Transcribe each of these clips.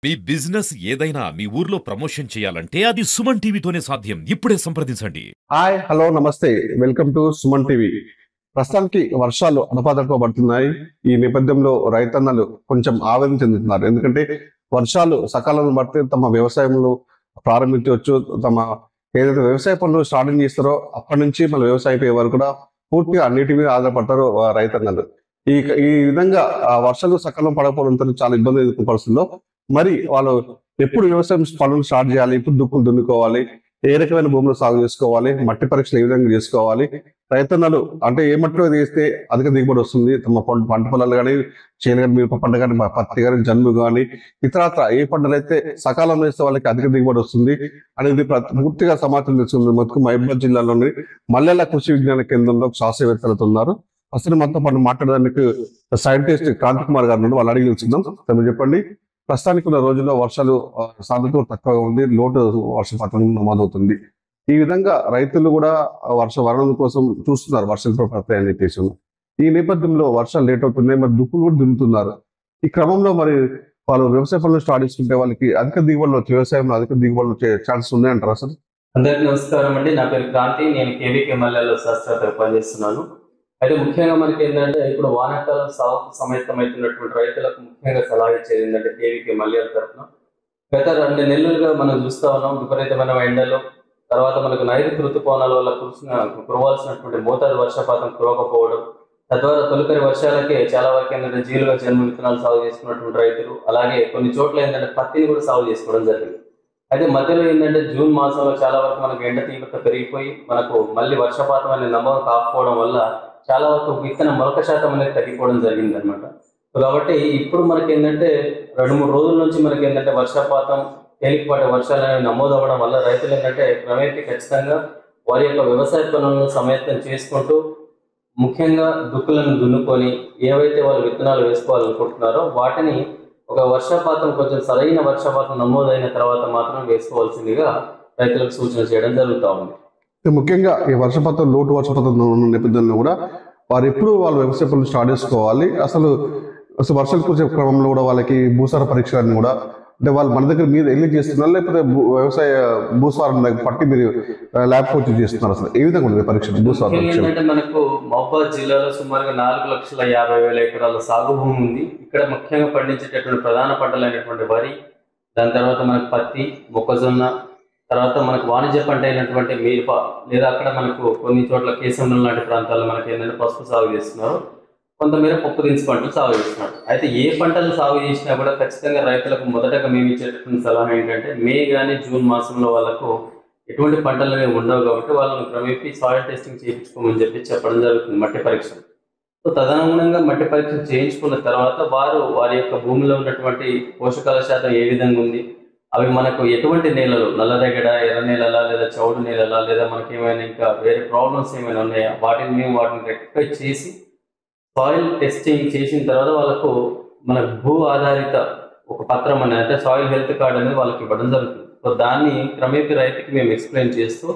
మీ business ఏదైనా మీ ఊర్లో promotion చేయాలంటే అది సుమన్ టీవీతోనే సాధ్యం. ఇప్పుడే సంప్రదించండి. హాయ్ హలో నమస్తే వెల్కమ్ టు సుమన్ టీవీ. ప్రస్తుతానికి వర్షాలు అడపాదడపా పడుతున్నాయి. ఈ నేపథ్యంలో రైతన్నలు కొంచెం ఆవేదన చెందుతున్నారు. ఎందుకంటే వర్షాలు సకాలంలో పడితే తమ వ్యవసాయంలో ప్రారంభించవచ్చు. తమ ఏదైతే వ్యవసాయ పనులు స్టార్టింగ్ చేస్తారో అప్పటి నుంచి మన వ్యవసాయం అయిపోయే వరకు కూడా పూర్తిగా అన్నిటి మీద ఆధారపడతారు రైతన్నలు. ఈ ఈ విధంగా వర్షాలు సకాలం పడకపోవడంతో చాలా ఇబ్బంది ఎదుర్కొనే పరిస్థితుల్లో మరి వాళ్ళు ఎప్పుడు వ్యవసాయం పనులు స్టార్ట్ చేయాలి, ఎప్పుడు దుక్కులు దున్నుకోవాలి, ఏ రకమైన భూములు సాగు చేసుకోవాలి, మట్టి పరీక్షలు ఏ విధంగా చేసుకోవాలి, రైతన్నలు అంటే ఏ మట్టిలో వేస్తే అధిక దిగుబడి వస్తుంది, తమ పంట పొలాలు కానీ చేను కానీ మిరప పంట కానీ పత్తి కానీ జన్ము కానీ ఇతరత్ర ఏ పంటలు అయితే సకాలంలో వేస్తే వాళ్ళకి అధిక దిగుబడి వస్తుంది అనేది పూర్తిగా సమాచారం తెలుస్తుంది. మొత్తం మహబూబాబాద్ జిల్లాలోని మల్లెల కృషి విజ్ఞాన కేంద్రంలో శాస్త్రవేత్తలతో ఉన్నారు. అసలు మనతో పాటు మాట్లాడడానికి సైంటిస్ట్ క్రాంతి కుమార్ గారు ఉన్నారు. వాళ్ళు అడిగి తెలుసుకుందాం. మీరు చెప్పండి, ప్రస్తుతానికి ఉన్న రోజుల్లో వర్షాలు సాధ్యత తక్కువగా ఉంది, లోటు వర్షపాతం నమోదవుతుంది. ఈ విధంగా రైతులు కూడా వరణం కోసం చూస్తున్నారు, వర్షాలు ఎప్పుడు పడతాయని చెప్పేసి. ఈ నేపథ్యంలో వర్షాలు లేట్ అవుతున్నాయి, మరి దుక్కులు కూడా దున్నుతున్నారు. ఈ క్రమంలో మరి వాళ్ళు వ్యవసాయ పనులు స్టార్ట్ చేసుకుంటే వాళ్ళకి అధిక దిగుబడులు వచ్చే వ్యవసాయంలో అధిక దిగుబడులు వచ్చే ఛాన్సెస్ ఉన్నాయంటారు అసలు? అందరికీ నమస్కారం అండి. నా పేరు క్రాంతి. నేను కేవీకే మల్లెలో శాస్త్రవేత్తగా పనిచేస్తున్నాను. అయితే ముఖ్యంగా మనకి ఏంటంటే ఇప్పుడు వానాకాలం సాగుకు సమైతమవుతున్నటువంటి రైతులకు ముఖ్యంగా సలహా ఇచ్చేది ఏంటంటే కేవీకే మల్లెల తరఫున గత 2 నెలలుగా మనం చూస్తా ఉన్నాం విపరీతమైన ఎండలు, తర్వాత మనకు నైరుతి ఋతుపవనాల వల్ల కురవాల్సినటువంటి మోతాదు వర్షపాతం కురవకపోవడం, తద్వారా తొలకరి వర్షాలకే చాలా వరకు ఏంటంటే జీలుగా జన్మ విత్తనాలు సాగు చేసుకున్నటువంటి రైతులు, అలాగే కొన్ని చోట్ల ఏంటంటే పత్తిని కూడా సాగు చేసుకోవడం జరిగింది. అయితే మధ్యలో ఏంటంటే జూన్ మాసంలో చాలా వరకు మనకు ఎండ తీవ్రత పెరిగిపోయి మనకు మళ్ళీ వర్షపాతం అనేది నమోదు కాకపోవడం వల్ల చాలా వరకు విత్తన మొలక శాతం అనేది తగ్గిపోవడం జరిగింది అనమాట. కాబట్టి ఇప్పుడు మనకి ఏంటంటే 2-3 రోజుల నుంచి మనకి ఏంటంటే వర్షపాతం తేలికపాటి వర్షాలు అనేవి నమోదు అవ్వడం వల్ల రైతులు ఏంటంటే క్రమేపీ ఖచ్చితంగా వారి యొక్క వ్యవసాయ పనులను సమయత్తం చేసుకుంటూ ముఖ్యంగా దుక్కులను దున్నుకొని ఏవైతే వాళ్ళు విత్తనాలు వేసుకోవాలనుకుంటున్నారో వాటిని ఒక వర్షపాతం కొంచెం సరైన వర్షపాతం నమోదైన తర్వాత మాత్రం వేసుకోవాల్సిందిగా రైతులకు సూచన చేయడం జరుగుతూ ఉంది. ముఖ్యంగా ఈ వర్షపాతం లోటు వర్షపాతం ఉన్న నేపథ్యంలో కూడా వారు ఎప్పుడు వాళ్ళు వ్యవసాయ పనులు స్టార్ట్ చేసుకోవాలి, అసలు వర్షాలు కురిసే క్రమంలో కూడా వాళ్ళకి భూసార పరీక్షలను కూడా అంటే వాళ్ళు మన దగ్గర మీద వెళ్ళి చేస్తున్నారు, లేకపోతే వ్యవసాయ భూస్వారం పట్టి మీరు ల్యాబ్ కోచ్ చేస్తున్నారు, అసలు ఏ విధంగా ఉంటుంది పరీక్ష భూస్వార పరీక్ష? ఏంటంటే మనకు మహబూబాబాద్ జిల్లాలో సుమారుగా 4,50,000 ఎకరాల సాగు భూమి ఉంది. ఇక్కడ ముఖ్యంగా పండించేటటువంటి ప్రధాన పంటలు అయినటువంటి వరి, దాని తర్వాత మనకు పత్తి, మొక్కజొన్న, తర్వాత మనకు వాణిజ్య పంట అయినటువంటి మిరప, లేదా అక్కడ మనకు కొన్ని చోట్ల కేసండం లాంటి ప్రాంతాల్లో మనకి ఏంటంటే పసుపు సాగు చేస్తున్నారు, కొంతమేర పప్పు దినుసు పంటలు సాగు చేస్తున్నారు. అయితే ఏ పంటలు సాగు చేసినా కూడా ఖచ్చితంగా రైతులకు మొదటగా మేము ఇచ్చేటటువంటి సలహా ఏంటంటే మే కానీ జూన్ మాసంలో వాళ్ళకు ఎటువంటి పంటలు అనేవి ఉండవు కాబట్టి వాళ్ళని క్రమేపీ సాయిల్ టెస్టింగ్ చేయించుకోమని చెప్పడం జరుగుతుంది, మట్టి పరీక్ష. సో తదనుగుణంగా మట్టి పరీక్ష చేయించుకున్న తర్వాత వారి యొక్క భూమిలో ఉన్నటువంటి పోషకాల శాతం ఏ విధంగా ఉంది, అవి మనకు ఎటువంటి నేలలు, నల్లరేగడ, ఎర్ర నేలలా, లేదా చౌడు నేలలా, లేదా మనకి ఏమైనా ఇంకా వేరే ప్రాబ్లమ్స్ ఏమైనా ఉన్నాయా, వాటిని రెక్టిఫై చేసి సాయిల్ టెస్టింగ్ చేసిన తర్వాత వాళ్ళకు మన భూ ఆధారిత ఒక పత్రం అనేది అంటే సాయిల్ హెల్త్ కార్డ్ అనేది వాళ్ళకి ఇవ్వడం జరుగుతుంది. సో దాన్ని క్రమేపీ రైతుకి మేము ఎక్స్ప్లెయిన్ చేస్తూ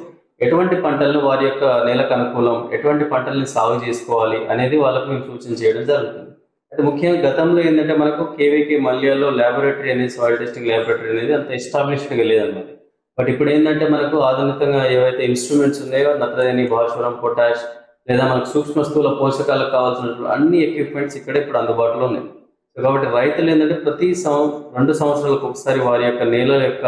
ఎటువంటి పంటలను వారి యొక్క నేలకు అనుకూలం, ఎటువంటి పంటల్ని సాగు చేసుకోవాలి అనేది వాళ్ళకు మేము సూచన చేయడం జరుగుతుంది. అయితే ముఖ్యంగా గతంలో ఏంటంటే మనకు కేవీకే మల్యాలో ల్యాబొరేటరీ అనేది సాయిల్ టెస్టింగ్ ల్యాబొరేటరీ అనేది అంత ఎస్టాబ్లిష్డ్గా లేదన్నమాట. బట్ ఇప్పుడు ఏంటంటే మనకు ఆధునికంగా ఏవైతే ఇన్స్ట్రుమెంట్స్ ఉన్నాయో నత్రజని, భాస్వరం, పొటాష్, లేదా మనకు సూక్ష్మ స్థూల పోషకాలకు కావాల్సినటువంటి అన్ని ఎక్విప్మెంట్స్ ఇక్కడ ఇప్పుడు అందుబాటులో ఉన్నాయి. కాబట్టి రైతులు ఏంటంటే ప్రతి 2 సంవత్సరాలకు ఒకసారి వారి యొక్క నేలల యొక్క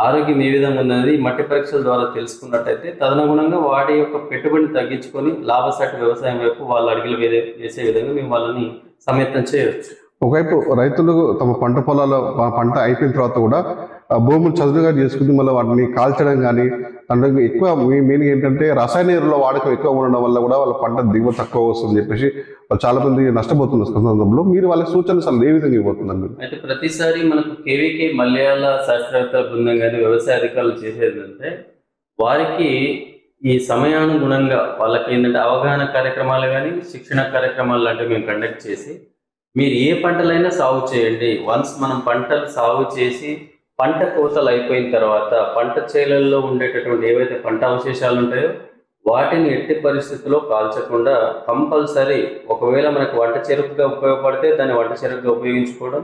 ఆరోగ్యం ఏ విధంగా ఉందనేది మట్టి పరీక్షల ద్వారా తెలుసుకున్నట్టయితే తదనుగుణంగా వాటి యొక్క పెట్టుబడిని తగ్గించుకొని లాభసాటి వ్యవసాయం వైపు వాళ్ళు అడుగులు వేసే విధంగా మేము వాళ్ళని సమయత్నం చేయవచ్చు. ఒకవైపు రైతులు తమ పంట పొలాల పంట అయిపోయిన తర్వాత కూడా భూములు చదునుగా చేసుకుని మళ్ళీ వాటిని కాల్చడం కానీ అందులో ఎక్కువ మెయిన్ ఏంటంటే రసాయన ఎరువుల వాడకం ఎక్కువ ఉండడం వల్ల కూడా వాళ్ళ పంట దిగుబడి తక్కువ వస్తుందని చెప్పేసి వాళ్ళు చాలా మంది నష్టపోతున్న సందర్భంలో మీరు వాళ్ళకి సూచనలు అసలు ఏ విధంగా ఇవ్వబోతుందండి? అయితే ప్రతిసారి మనకు కేవీకే మలయాళ శాస్త్రవేత్తల బృందం కానీ వ్యవసాయ అధికారులు చేసేదంటే వారికి ఈ సమయానుగుణంగా వాళ్ళకి ఏంటంటే అవగాహన కార్యక్రమాలు కానీ శిక్షణ కార్యక్రమాలు లాంటివి మేము కండక్ట్ చేసి మీరు ఏ పంటలైనా సాగు చేయండి, వన్స్ మనం పంటలు సాగు చేసి పంట కోతలు అయిపోయిన తర్వాత పంట చేలల్లో ఉండేటటువంటి ఏవైతే పంట అవశేషాలు ఉంటాయో వాటిని ఎట్టి పరిస్థితుల్లో కాల్చకుండా కంపల్సరీ ఒకవేళ మనకు వంట చెరుకుగా ఉపయోగపడితే దాన్ని వంట చెరుకుగా ఉపయోగించుకోవడం,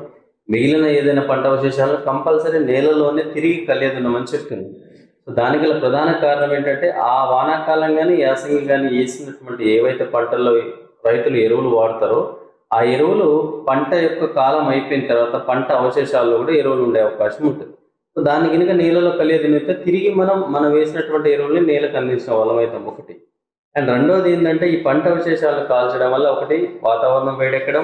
మిగిలిన ఏదైనా పంట అవశేషాలను కంపల్సరీ నేలలోనే తిరిగి కలియదున్నామని చెప్తుంది. సో దానికి గల ప్రధాన కారణం ఏంటంటే ఆ వానాకాలం కానీ యాసంగి కానీ వేసినటువంటి ఏవైతే పంటల్లో రైతులు ఎరువులు వాడతారో ఆ ఎరువులు పంట యొక్క కాలం అయిపోయిన తర్వాత పంట అవశేషాల్లో కూడా ఎరువులు ఉండే అవకాశం ఉంటుంది. సో దాన్ని కనుక నేలలో కలియదినిస్తే తిరిగి మనం వేసినటువంటి ఎరువుల్ని నేలకు అందించిన వాళ్ళం అవుతాం ఒకటి. అండ్ రెండోది ఏంటంటే ఈ పంట అవశేషాలను కాల్చడం వల్ల ఒకటి వాతావరణం వేడెక్కడం,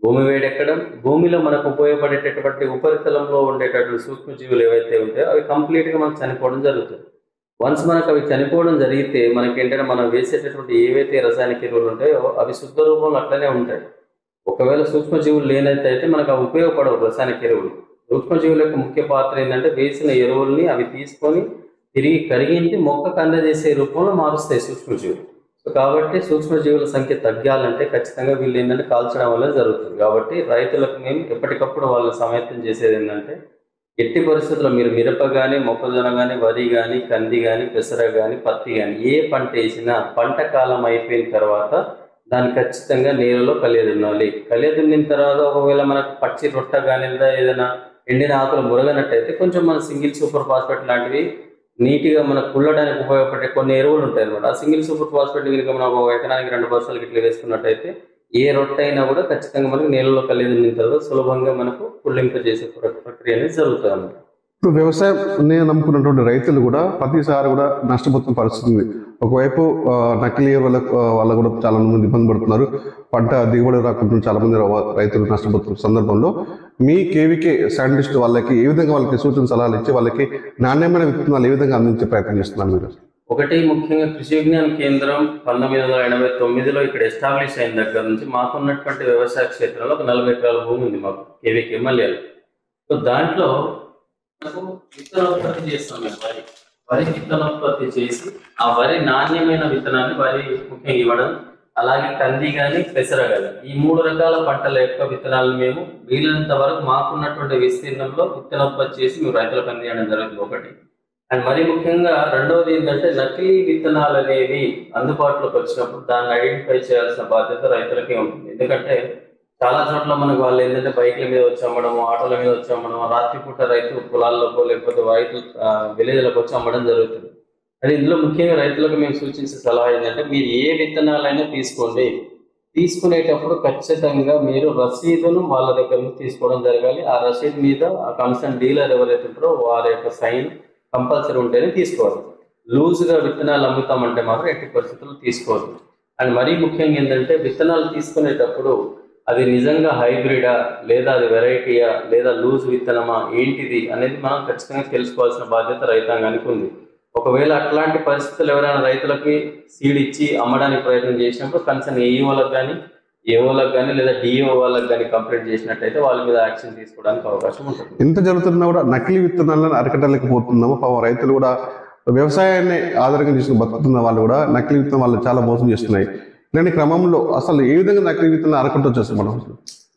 భూమి వేడెక్కడం, భూమిలో మనకు ఉపయోగపడేటటువంటి ఉపరితలంలో ఉండేటటువంటి సూక్ష్మజీవులు ఏవైతే ఉంటాయో అవి కంప్లీట్గా మనకు చనిపోవడం జరుగుతుంది. వన్స్ మనకు అవి చనిపోవడం జరిగితే మనకేంటంటే మనం వేసేటటువంటి ఏవైతే రసాయనిక ఎరువులు ఉంటాయో అవి శుద్ధ రూపంలో అట్లనే ఉంటాయి. ఒకవేళ సూక్ష్మజీవులు లేనైతే మనకు అవి ఉపయోగపడవు రసాయనిక ఎరువులు. సూక్ష్మజీవుల యొక్క ముఖ్య పాత్ర ఏంటంటే వేసిన ఎరువుల్ని అవి తీసుకొని తిరిగి కరిగించి మొక్కకు అందజేసే రూపంలో మారుస్తాయి సూక్ష్మజీవులు. సో కాబట్టి సూక్ష్మజీవుల సంఖ్య తగ్గాలంటే ఖచ్చితంగా వీళ్ళు ఏంటంటే కాల్చడం వల్ల జరుగుతుంది. కాబట్టి రైతులకు మేము ఎప్పటికప్పుడు వాళ్ళని సమాయత్తం చేసేది ఏంటంటే ఎట్టి పరిస్థితుల్లో మీరు మిరప కానీ, మొక్కజొన్న కానీ, వరి కానీ, కంది కానీ, పెసర కానీ, పత్తి కానీ ఏ పంట వేసినా పంట కాలం అయిపోయిన తర్వాత దాన్ని ఖచ్చితంగా నీళ్ళలో కలియదున్నాలి. కలియదున్నిన తర్వాత ఒకవేళ మనకు పచ్చి రొట్ట కానీ లేదా ఏదైనా ఎండిన ఆకులు మురగనట్టయితే కొంచెం మన సింగిల్ సూపర్ ఫాస్ఫేట్ లాంటివి నీట్గా మనకు కుళ్ళడానికి ఉపయోగపడే కొన్ని ఎరువులు ఉంటాయి అనమాట. ఆ సింగిల్ సూపర్ ఫాస్ఫేట్ కనుక మనం ఒక ఎకరానికి 2 బస్తాలు ఇట్లా వేసుకున్నట్టయితే ఏ రొట్టె అయినా కూడా ఖచ్చితంగా మనకు నీళ్ళలో కలియదున్నిన తర్వాత సులభంగా మనకు కుళ్ళింపజేసే ప్రక్రియ అనేది జరుగుతుంది అన్నమాట. ఇప్పుడు వ్యవసాయం నేను నమ్ముకున్నటువంటి రైతులు కూడా ప్రతిసారి కూడా నష్టపోతున్న పరిస్థితి ఉంది. ఒకవైపు నకిలీ వల్ల కూడా చాలా మంది ఇబ్బంది పడుతున్నారు. పంట దిగుబడి రాకుండా చాలా మంది రైతులు నష్టపోతున్న సందర్భంలో మీ కేవీకే సైంటిస్ట్ వాళ్ళకి ఏ విధంగా వాళ్ళకి సూచన సలహాలు ఇచ్చి వాళ్ళకి నాణ్యమైన విత్తనాలు ఏ విధంగా అందించే ప్రయత్నం చేస్తున్నారు మీరు? ఒకటి ముఖ్యంగా కృషి విజ్ఞాన కేంద్రం 1989లో ఇక్కడ ఎస్టాబ్లిష్ అయిన దగ్గర నుంచి మాకున్నటువంటి వ్యవసాయ క్షేత్రంలో ఒక 40 ఎకరాల భూమి ఉంది మాకు కేవీకే ఎమ్మెల్యేలు. సో దాంట్లో మనకు విత్తనోత్పత్తి చేస్తాం. మేము వరి విత్తనోత్పత్తి చేసి ఆ వరి నాణ్యమైన విత్తనాన్ని వరి ముఖ్యంగా ఇవ్వడం, అలాగే కంది కానీ పెసర కానీ ఈ 3 రకాల పంటల యొక్క విత్తనాలను మేము వీలైనంత వరకు మాకున్నటువంటి విస్తీర్ణంలో విత్తనోత్పత్తి చేసి మేము రైతులకు అందించడం జరుగుతుంది ఒకటి. అండ్ మరీ ముఖ్యంగా రెండవది ఏంటంటే నకిలీ విత్తనాలు అనేవి అందుబాటులోకి వచ్చినప్పుడు దాన్ని ఐడెంటిఫై చేయాల్సిన బాధ్యత రైతులకే ఉంటుంది. ఎందుకంటే చాలా చోట్ల మనకు వాళ్ళు ఏంటంటే బైక్ల మీద వచ్చి అమ్మడం, ఆటోల మీద వచ్చి అమ్మడం, రాత్రిపూట రైతు పొలాల్లోకో లేకపోతే రైతులు విలేజ్లకు వచ్చి అమ్మడం జరుగుతుంది. అది ఇందులో ముఖ్యంగా రైతులకు మేము సూచించే సలహా ఏంటంటే మీరు ఏ విత్తనాలైనా తీసుకోండి, తీసుకునేటప్పుడు ఖచ్చితంగా మీరు రసీదును వాళ్ళ దగ్గర నుంచి తీసుకోవడం జరగాలి. ఆ రసీదు మీద ఆ కన్సర్న్ డీలర్ ఎవరైతే ఉంటారో వారి యొక్క సైన్ కంపల్సరీ ఉంటేనే తీసుకోవాలి. లూజ్గా విత్తనాలు అమ్ముతామంటే మాత్రం ఎట్టి పరిస్థితుల్లో తీసుకోవద్దు. అండ్ మరీ ముఖ్యంగా ఏంటంటే విత్తనాలు తీసుకునేటప్పుడు అది నిజంగా హైబ్రిడా లేదా అది వెరైటీయా లేదా లూజ్ విత్తనమా ఏంటిది అనేది మనం ఖచ్చితంగా తెలుసుకోవాల్సిన బాధ్యత రైతాంగానికి ఉంది. ఒకవేళ అట్లాంటి పరిస్థితులు ఎవరైనా రైతులకి సీడ్ ఇచ్చి అమ్మడానికి ప్రయత్నం చేసినప్పుడు కన్సర్న్ ఏఈఓలకు కానీ, ఏఓలకు కానీ లేదా డిఓ వాళ్ళకి కానీ కంప్లైంట్ చేసినట్టయితే వాళ్ళ మీద యాక్షన్ తీసుకోవడానికి అవకాశం ఉంటుంది. ఇంత జరుగుతున్నా కూడా నకిలీ విత్తనాలను అరికట్టలేకపోతున్నాము. పాపం రైతులు కూడా వ్యవసాయాన్ని ఆధారంగా చేసుకుని బతుకుతున్న వాళ్ళు కూడా నకిలీ విత్తనం వాళ్ళు చాలా మోసం చేస్తున్నాయి. ఇలాంటి క్రమంలో అసలు ఏ విధంగా నకిలీ విత్తనాలు అరికట్టొచ్చు మనం?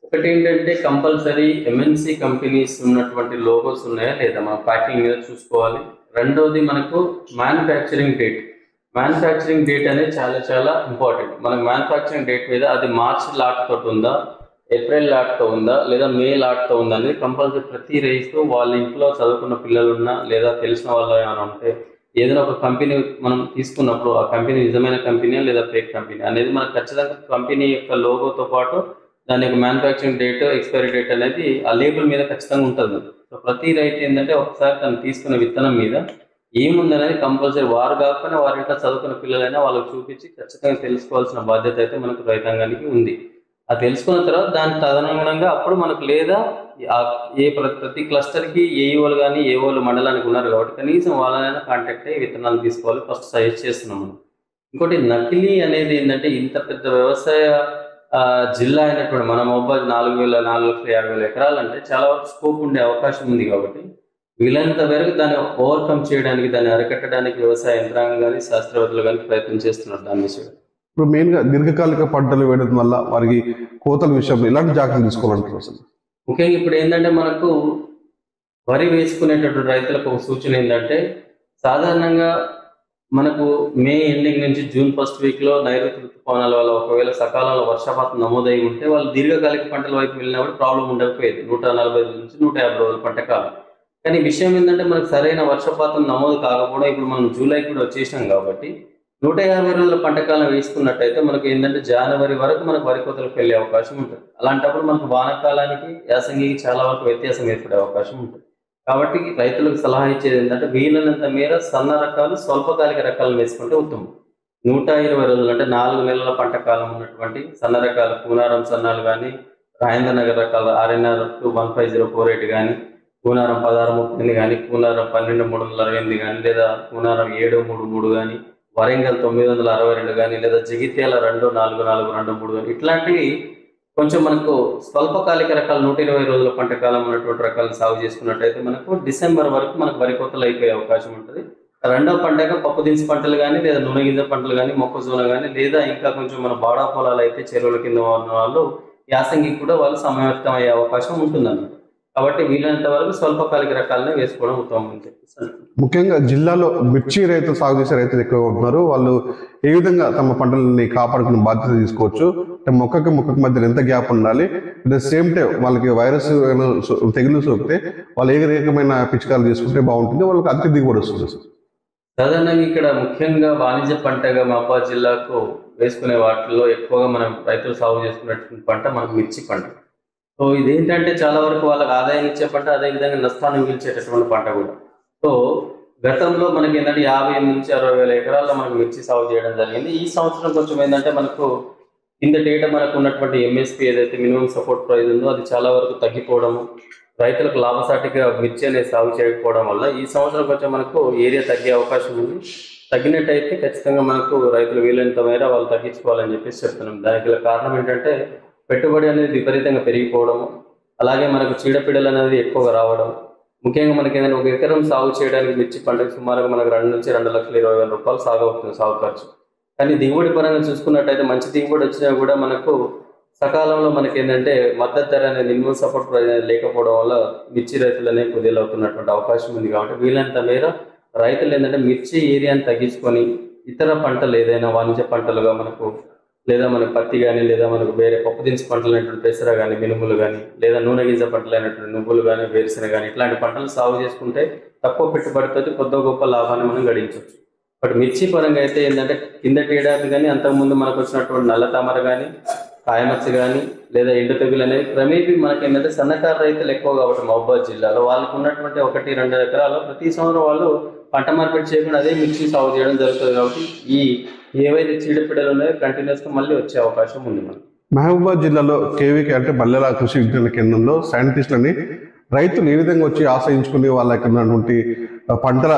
ఒకటి ఏంటంటే కంపల్సరీ ఎంఎన్సి కంపెనీస్ ఉన్నటువంటి లోగోస్ ఉన్నాయా లేదా మన ప్యాకింగ్ మీద చూసుకోవాలి. రెండోది మనకు మ్యానుఫ్యాక్చరింగ్ డేట్ అనేది చాలా చాలా ఇంపార్టెంట్. మనకు మ్యానుఫ్యాక్చరింగ్ డేట్ మీద అది మార్చ్ లాట్తో ఉందా, ఏప్రిల్ లాట్తో ఉందా లేదా మే లాట్తో ఉందా అనేది కంపల్సరీ ప్రతి రైతు వాళ్ళ ఇంట్లో చదువుకున్న పిల్లలున్నా లేదా తెలిసిన వాళ్ళు ఏమైనా ఉంటే ఏదైనా ఒక కంపెనీ మనం తీసుకున్నప్పుడు ఆ కంపెనీ నిజమైన కంపెనీ లేదా ఫేక్ కంపెనీ అనేది మనకు ఖచ్చితంగా కంపెనీ యొక్క లోగోతో పాటు దాని యొక్క మ్యానుఫ్యాక్చరింగ్ డేట్, ఎక్స్పైరీ డేట్ అనేది ఆ లేబుల్ మీద ఖచ్చితంగా ఉంటుంది. సో ప్రతి రైతు ఏంటంటే ఒకసారి తను తీసుకున్న విత్తనం మీద ఏముందనేది కంపల్సరీ వారు కాకపోయినా వారి ఇంట్లో చదువుకున్న పిల్లలైనా వాళ్ళకి చూపించి ఖచ్చితంగా తెలుసుకోవాల్సిన బాధ్యత అయితే మనకు రైతాంగానికి ఉంది. అది తెలుసుకున్న తర్వాత దాని తదనుగుణంగా అప్పుడు మనకు లేదా ప్రతి క్లస్టర్కి ఏఈఓలు కానీ ఏఓలు మండలానికి ఉన్నారు కాబట్టి కనీసం వాళ్ళనైనా కాంటాక్ట్ అయ్యి విత్తనాలు తీసుకోవాలి ఫస్ట్ సజెస్ట్ చేస్తున్నాం మనం. ఇంకోటి నకిలీ అనేది ఏంటంటే ఇంత పెద్ద వ్యవసాయ జిల్లా అయినటువంటి మన మహబూబాబాద్ 4,50,000 ఎకరాలు అంటే చాలా స్కోప్ ఉండే అవకాశం ఉంది. కాబట్టి వీలైనంత వరకు దాన్ని ఓవర్కమ్ చేయడానికి, దాన్ని అరికట్టడానికి వ్యవసాయ యంత్రాంగం కానీ శాస్త్రవేత్తలు కానీ ప్రయత్నం చేస్తున్నారు దాని విషయం. ఇప్పుడు మెయిన్గా దీర్ఘకాలిక పంటలు వేయడం వల్ల వారికి కోతల విషయంలో ఇలాంటి జాగ్రత్తలు తీసుకోవాలంటారు అసలు? ముఖ్యంగా ఇప్పుడు ఏంటంటే మనకు వరి వేసుకునేటటువంటి రైతులకు ఒక సూచన ఏంటంటే సాధారణంగా మనకు మే ఎండింగ్ నుంచి జూన్ ఫస్ట్ వీక్లో నైరుతి ఋతుపవనాల వల్ల ఒకవేళ సకాలంలో వర్షపాతం నమోదై ఉంటే వాళ్ళు దీర్ఘకాలిక పంటల వైపు వెళ్ళినప్పుడు ప్రాబ్లం ఉండకపోయేది. 140 నుంచి 150 రోజుల పంట కాలం. కానీ విషయం ఏంటంటే మనకు సరైన వర్షపాతం నమోదు కాకపోవడం. ఇప్పుడు మనం జూలై కూడా వచ్చేసినాం కాబట్టి 150 రోజుల పంట కాలం వేసుకున్నట్టయితే మనకు ఏంటంటే జనవరి వరకు మనకు వరి కోతలకు వెళ్ళే అవకాశం ఉంటుంది. అలాంటప్పుడు మనకు వానాకాలానికి యాసంగికి చాలా వరకు వ్యత్యాసం ఏర్పడే అవకాశం ఉంటుంది. కాబట్టి రైతులకు సలహా ఇచ్చేది ఏంటంటే వీలైనంత మేర సన్న రకాలు స్వల్పకాలిక రకాలను వేసుకుంటే ఉత్తమం. 120 రోజులు అంటే 4 నెలల పంట కాలం ఉన్నటువంటి సన్న రకాలు కూనారం సన్నాలు కానీ, రాజేంద్ర నగర్ రకాల RNR 15048 కానీ, కూనారం 1638 కానీ, కూనారం 12328 కానీ, లేదా కూనారం 733 కానీ, వరంగల్ 962 కానీ, లేదా జగిత్యాల 24423 కానీ, ఇట్లాంటివి కొంచెం మనకు స్వల్పకాలిక రకాలు 120 రోజుల పంట కాలం ఉన్నటువంటి రకాలను సాగు చేసుకున్నట్టయితే మనకు డిసెంబర్ వరకు మనకు వరి కోతలు అయిపోయే అవకాశం ఉంటుంది. రెండవ పంటగా పప్పు దినుసు పంటలు కానీ, లేదా నూనె గింజ పంటలు కానీ, మొక్కజొన్న కానీ, లేదా ఇంకా కొంచెం మన బాడా పొలాలు అయితే చెరువుల కింద ఉన్న వాళ్ళు యాసంగి కూడా వాళ్ళు సమాయత్తం అయ్యే అవకాశం ఉంటుందన్నమాట. కాబట్టి వీలైనంత వరకు స్వల్పకాలిక రకాలనే వేసుకోవడం ఉత్తమం అని చెప్పేసి. ముఖ్యంగా జిల్లాలో మిర్చి రైతులు సాగు చేసే రైతులు ఎక్కువగా ఉంటున్నారు. వాళ్ళు ఏ విధంగా తమ పంటలని కాపాడుకునే బాధ్యత తీసుకోవచ్చు, మొక్కకి మధ్యలో ఎంత గ్యాప్ ఉండాలి, అట్ ద సేమ్ టైం వాళ్ళకి వైరస్ తెగులు సోకితే వాళ్ళు ఏ రకమైన పిచికాలు తీసుకుంటే బాగుంటుంది, వాళ్ళకి అధిక దిగుబడి వస్తుంది. సాధారణంగా ఇక్కడ ముఖ్యంగా వాణిజ్య పంటగా మహబూబాబాద్ జిల్లాకు వేసుకునే వాటిల్లో ఎక్కువగా మనం రైతులు సాగు చేసుకునేటువంటి పంట మనకు మిర్చి పంట. సో ఇదేంటంటే చాలా వరకు వాళ్ళకి ఆదాయం ఇచ్చే పంట, అదేవిధంగా నష్టాన్ని మిగిల్చేటటువంటి పంట కూడా. సో గతంలో మనకి ఏంటంటే 50 నుంచి 60 వేల ఎకరాల్లో మనకు మిర్చి సాగు చేయడం జరిగింది. ఈ సంవత్సరం కొంచెం ఏంటంటే మనకు కిందటేట మనకు ఉన్నటువంటి MSP ఏదైతే మినిమం సపోర్ట్ ప్రైస్ ఉందో అది చాలా వరకు తగ్గిపోవడము, రైతులకు లాభసాటిగా మిర్చి అనేది సాగు చేయకపోవడం వల్ల ఈ సంవత్సరం కొంచెం మనకు ఏరియా తగ్గే అవకాశం ఉంది. తగ్గినట్టయితే ఖచ్చితంగా మనకు రైతులు వీలైనంత మేర వాళ్ళు తగ్గించుకోవాలని చెప్పేసి చెప్తున్నాం. దానికి గల కారణం ఏంటంటే పెట్టుబడి అనేది విపరీతంగా పెరిగిపోవడము, అలాగే మనకు చీడపీడలు అనేది ఎక్కువగా రావడం. ముఖ్యంగా మనకి ఏదైనా 1 ఎకరం సాగు చేయడానికి మిర్చి పంటకు సుమారుగా మనకు 2 నుంచి 2,20,000 రూపాయలు సాగు అవుతుంది సాగు ఖర్చు. కానీ దిగుబడి పరంగా చూసుకున్నట్టయితే మంచి దిగుబడి వచ్చినా కూడా మనకు సకాలంలో మనకి ఏంటంటే మద్దతు ధర అనేది మినిమం సపోర్ట్ ప్రైస్ అనేది లేకపోవడం వల్ల మిర్చి రైతులు అనేవి కుదేలవుతున్నటువంటి అవకాశం ఉంది. కాబట్టి వీలైనంత మేర రైతులు ఏంటంటే మిర్చి ఏరియాని తగ్గించుకొని ఇతర పంటలు ఏదైనా వాణిజ్య పంటలుగా మనకు, లేదా మనకు పత్తి కానీ, లేదా మనకు వేరే పప్పు దినుసు పంటలు అయినటువంటి పెసర కానీ, మినుములు కానీ, లేదా నూనె గింజ పంటలు అయినటువంటి నువ్వులు కానీ, వేరుశెనగ కానీ, ఇట్లాంటి పంటలు సాగు చేసుకుంటే తక్కువ పెట్టుబడితో కొద్ది గొప్ప లాభాన్ని మనం గడించవచ్చు. బట్ మిర్చి పరంగా అయితే ఏంటంటే కిందటి ఏడాది కానీ అంతకుముందు మనకు వచ్చినటువంటి నల్ల తామర కానీ, కాయమచ్చ కానీ, లేదా ఎండు తెగులు అనేవి క్రమేపీ మనకి ఏంటంటే సన్నకారు రైతులు ఎక్కువ కాబట్టి మహబూబాబాద్ జిల్లాలో వాళ్ళకు ఉన్నటువంటి 1-2 ఎకరాలు ప్రతి సంవత్సరం వాళ్ళు పంట మార్పిడి చేయకుండా అదే మిర్చి సాగు చేయడం జరుగుతుంది. కాబట్టి ఈ ఏవైతే చీడపీడలు ఉన్నాయో కంటిన్యూస్గా మళ్ళీ వచ్చే అవకాశం ఉంది మనకు. మహబూబాబాద్ జిల్లాలో KVK అంటే మల్లెల కృషి విజ్ఞాన కేంద్రంలో సైంటిస్టులని రైతులు ఏ విధంగా వచ్చి ఆశ్రయించుకుని వాళ్ళకి ఉన్నటువంటి పంటల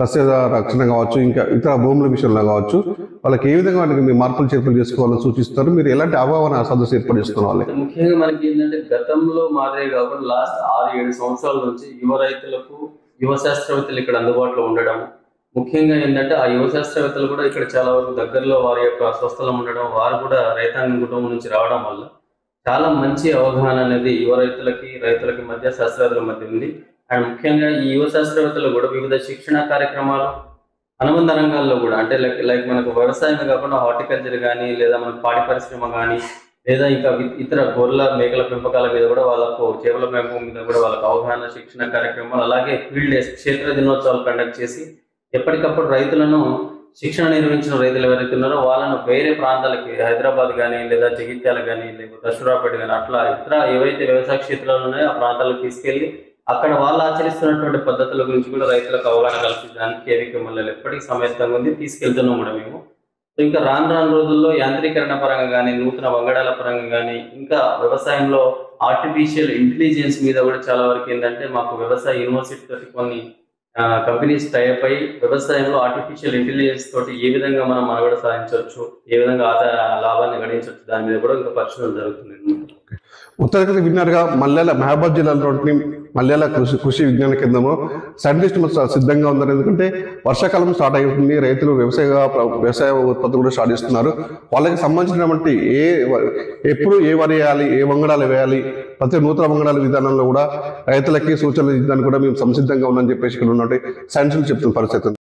సస్య రక్షణ కావచ్చు, ఇంకా ఇతర భూముల విషయంలో కావచ్చు, వాళ్ళకి ఏ విధంగా వాళ్ళకి మీరు మార్పులు చేర్పులు చేసుకోవాలని సూచిస్తారు, మీరు ఎలాంటి అవగాహన సదస్సు ఏర్పాటు చేస్తున్నారు? ముఖ్యంగా మనకి ఏంటంటే గతంలో మాదిరే కాకుండా లాస్ట్ 6-7 సంవత్సరాల నుంచి యువ రైతులకు యువ శాస్త్రవేత్తలు ఇక్కడ అందుబాటులో ఉండడం, ముఖ్యంగా ఏంటంటే ఆ యువ శాస్త్రవేత్తలు కూడా ఇక్కడ చాలా వరకు దగ్గరలో వారి యొక్క స్వస్థలం ఉండడం, వారు కూడా రైతాంగ కుటుంబం నుంచి రావడం వల్ల చాలా మంచి అవగాహన అనేది యువ రైతులకి మధ్య శాస్త్రవేత్తల మధ్య ఉంది. అండ్ ముఖ్యంగా ఈ యువ శాస్త్రవేత్తలు కూడా వివిధ శిక్షణ కార్యక్రమాలు అనుబంధ రంగాల్లో కూడా అంటే లైక్ మనకు వ్యవసాయం కాకుండా హార్టికల్చర్ కానీ, లేదా మనకు పాడి పరిశ్రమ కానీ, లేదా ఇంకా ఇతర గొర్రెల మేకల పెంపకాల మీద కూడా వాళ్ళకు, చేపల పెంపకం మీద కూడా వాళ్ళకు అవగాహన శిక్షణ కార్యక్రమాలు, అలాగే ఫీల్డ్ డేస్ క్షేత్ర దినోత్సవాలు కండక్ట్ చేసి ఎప్పటికప్పుడు రైతులను శిక్షణ నిర్వహించిన రైతులు ఎవరైతే ఉన్నారో వాళ్ళను వేరే ప్రాంతాలకి హైదరాబాద్ కానీ, లేదా జగిత్యాల కానీ, లేదా దసరాపేట కానీ, అట్లా ఇతర ఏవైతే వ్యవసాయ క్షేత్రాలు ఉన్నాయో ఆ ప్రాంతాలకు తీసుకెళ్లి అక్కడ వాళ్ళు ఆచరిస్తున్నటువంటి పద్ధతుల గురించి కూడా రైతులకు అవగాహన కల్పించడానికి KVK మల్లెలు ఎప్పటికీ సమర్థంగా ఉంది, తీసుకెళ్తున్నాం కూడా మేము. ఇంకా రాను రోజుల్లో యాంత్రీకరణ పరంగా కానీ, నూతన వంగడాల పరంగా కానీ, ఇంకా వ్యవసాయంలో ఆర్టిఫిషియల్ ఇంటెలిజెన్స్ మీద కూడా చాలా వరకు ఏంటంటే మాకు వ్యవసాయ యూనివర్సిటీ తోటి కొన్ని కంపెనీస్ టైప్ అయి వ్యవసాయంలో ఆర్టిఫిషియల్ ఇంటెలిజెన్స్ తోటి ఏ విధంగా మనం మనుగడ సాధించవచ్చు, ఏ విధంగా ఆదాయ లాభాన్ని గడించవచ్చు, దాని మీద కూడా ఇంకా పరిశోధన జరుగుతుంది. ఉత్తరగతి విన్నర్గా మహబూబాబాద్ జిల్లాలోని మల్లెల కృషి విజ్ఞాన కేంద్రము సైంటిస్టులు సిద్ధంగా ఉన్నారు. ఎందుకంటే వర్షాకాలం స్టార్ట్ అవుతుంది, రైతులు వ్యవసాయ ఉత్పత్తి కూడా స్టార్ట్ చేస్తున్నారు. వాళ్ళకి సంబంధించినటువంటి ఎప్పుడు ఏ వరి వేయాలి, ఏ వంగడాలు వేయాలి, ప్రతి నూతన వంగడాల విధానంలో కూడా రైతులకి సూచనలు ఇవ్వడానికి కూడా మేము సంసిద్ధంగా ఉన్నామని చెప్పేసి ఇక్కడ ఉన్నట్టు సైంటిస్టులు చెప్తున్న పరిస్థితి.